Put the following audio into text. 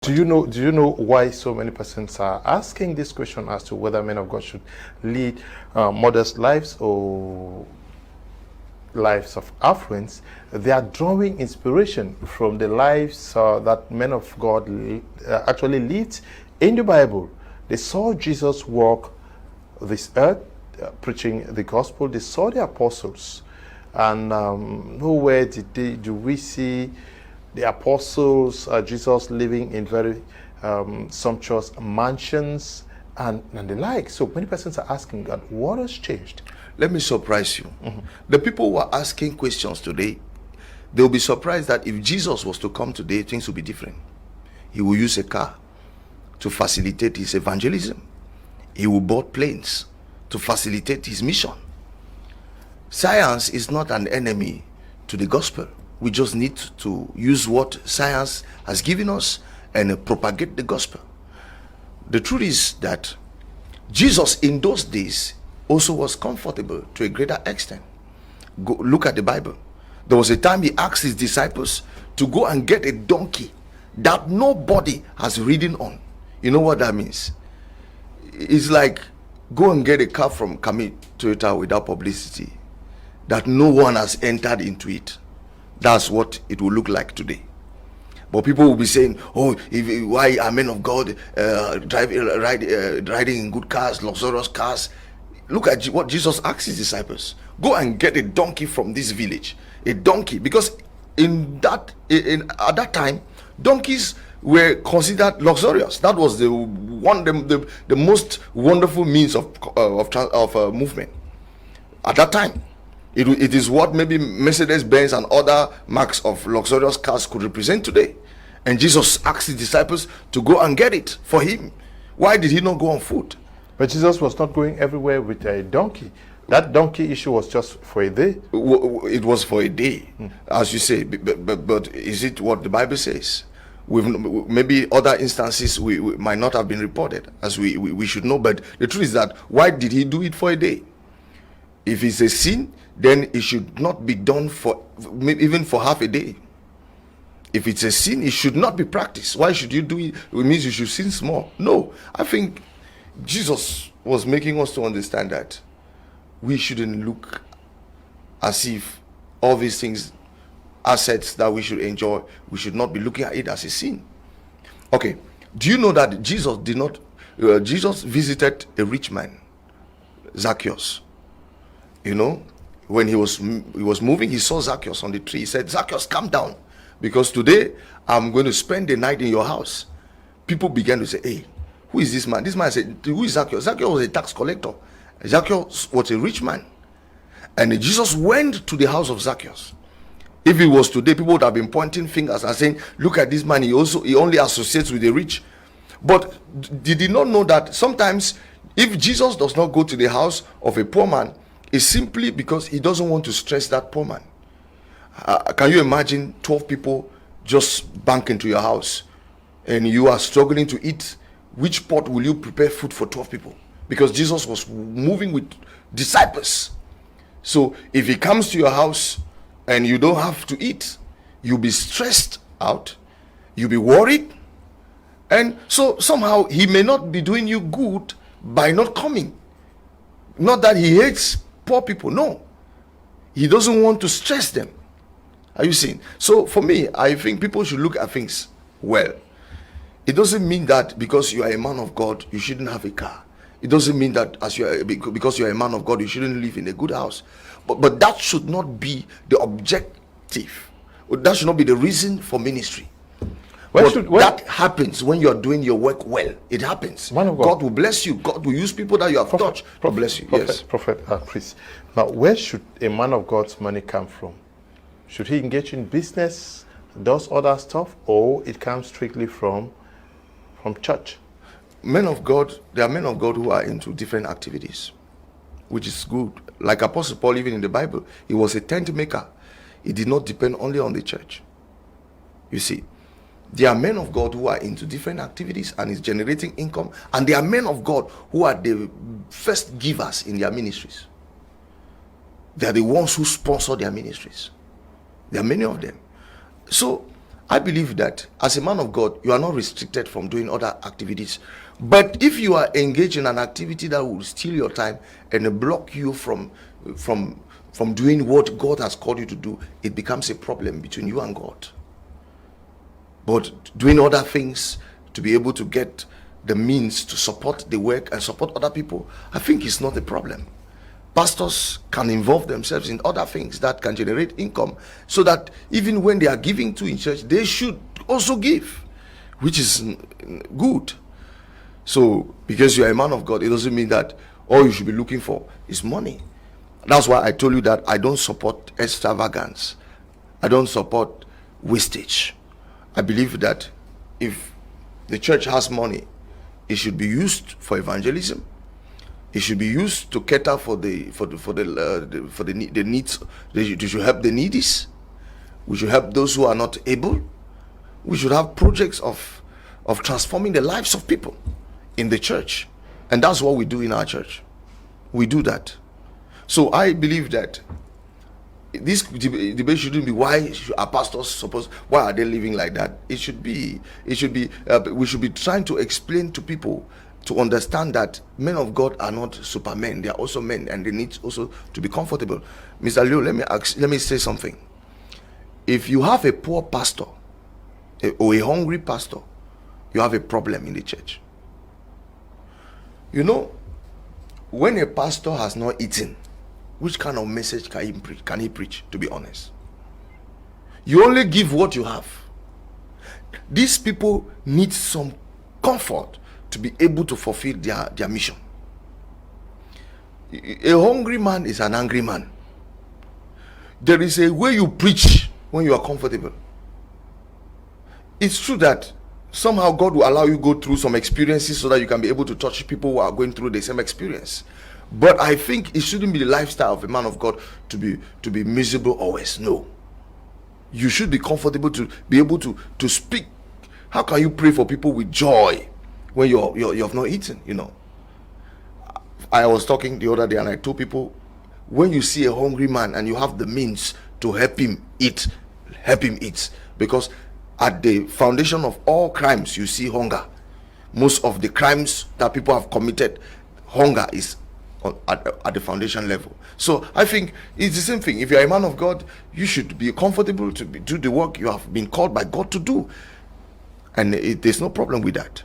Do you know why so many persons are asking this question as to whether men of God should lead modest lives or lives of affluence? They are drawing inspiration from the lives that men of God actually lived in the Bible. They saw Jesus walk this earth preaching the gospel. They saw the apostles, and nowhere do we see the apostles, Jesus living in very sumptuous mansions and the like. So many persons are asking God, what has changed? Let me surprise you. The people who are asking questions today, they'll be surprised that if Jesus was to come today, things will be different. He will use a car to facilitate his evangelism. He will board planes to facilitate his mission. Science is not an enemy to the gospel. We just need to use what science has given us and propagate the gospel. The truth is that Jesus in those days also was comfortable to a greater extent. Go look at the Bible. There was a time he asked his disciples to go and get a donkey that nobody has ridden on. You know what that means? It's like go and get a car from Kami Toyota without publicity, that no one has entered into it. That's what it will look like today. But people will be saying, "Oh, why are men of God riding in good cars, luxurious cars?" Look at what Jesus asked his disciples: "Go and get a donkey from this village, a donkey," because at that time, donkeys were considered luxurious. That was the most wonderful means of movement at that time. It is what maybe Mercedes-Benz and other marks of luxurious cars could represent today. And Jesus asked his disciples to go and get it for him. Why did he not go on foot? But Jesus was not going everywhere with a donkey. That donkey issue was just for a day. It was for a day, as you say. But is it what the Bible says? Maybe other instances we might not have been reported, as we should know. But the truth is that why did he do it for a day? If it's a sin, then it should not be done even for half a day. If it's a sin, it should not be practiced. Why should you do it? It means you should sin small. No, I think Jesus was making us to understand that we shouldn't look as if all these things, assets that we should enjoy, we should not be looking at it as a sin. Okay, do you know that Jesus visited a rich man, Zacchaeus? You know, when he was moving, he saw Zacchaeus on the tree. He said, "Zacchaeus, come down, because today I'm going to spend the night in your house." People began to say, "Hey, who is this man?" This man said, "Who is Zacchaeus?" Zacchaeus was a tax collector. Zacchaeus was a rich man. And Jesus went to the house of Zacchaeus. If it was today, people would have been pointing fingers and saying, "Look at this man, he only associates with the rich." But did he not know that sometimes if Jesus does not go to the house of a poor man, it's simply because he doesn't want to stress that poor man? Can you imagine 12 people just bank into your house and you are struggling to eat? Which pot will you prepare food for 12 people? Because Jesus was moving with disciples. So if he comes to your house and you don't have to eat, you'll be stressed out, you'll be worried, and so somehow he may not be doing you good by not coming. Not that he hates poor people, no, he doesn't want to stress them. Are you seeing? So for me, I think people should look at things well. It doesn't mean that because you are a man of God, you shouldn't have a car. It doesn't mean that because you are a man of God, you shouldn't live in a good house. But that should not be the objective. That should not be the reason for ministry. That happens when you are doing your work well. It happens. God will bless you. God will use people that you have touched to bless you. Yes. Prophet Chris. Now, where should a man of God's money come from? Should he engage in business, does other stuff, or it comes strictly from church? Men of God, there are men of God who are into different activities, which is good. Like Apostle Paul, even in the Bible, he was a tent maker. He did not depend only on the church. You see, there are men of God who are into different activities and is generating income, and there are men of God who are the first givers in their ministries. They are the ones who sponsor their ministries. There are many of them. So I believe that as a man of God, you are not restricted from doing other activities. But if you are engaged in an activity that will steal your time and block you from doing what God has called you to do, it becomes a problem between you and God. But doing other things to be able to get the means to support the work and support other people, I think it's not a problem. Pastors can involve themselves in other things that can generate income, so that even when they are giving to in church, they should also give, which is good. So because you are a man of God, it doesn't mean that all you should be looking for is money. That's why I told you that I don't support extravagance. I don't support wastage. I believe that if the church has money, it should be used for evangelism. It should be used to cater for the needs. They should help the needy. We should help those who are not able. We should have projects of transforming the lives of people in the church, and that's what we do in our church. We do that. So I believe that this debate shouldn't be why are pastors why are they living like that. We should be trying to explain to people to understand that men of God are not supermen. They are also men, and they need also to be comfortable. Mr. Leo, let me say something. If you have a poor pastor or a hungry pastor, you have a problem in the church. You know, when a pastor has not eaten, which kind of message can he preach, to be honest? You only give what you have. These people need some comfort to be able to fulfill their mission. A hungry man is an angry man. There is a way you preach when you are comfortable. It's true that somehow God will allow you go through some experiences so that you can be able to touch people who are going through the same experience. But I think it shouldn't be the lifestyle of a man of God to be miserable always. No. You should be comfortable to be able to speak. How can you pray for people with joy when you have not eaten? You know, I was talking the other day and I told people, when you see a hungry man and you have the means to help him eat, because at the foundation of all crimes you see hunger. Most of the crimes that people have committed, hunger is at the foundation level. So I think it's the same thing. If you're a man of God, you should be comfortable to do the work you have been called by God to do, and there's no problem with that.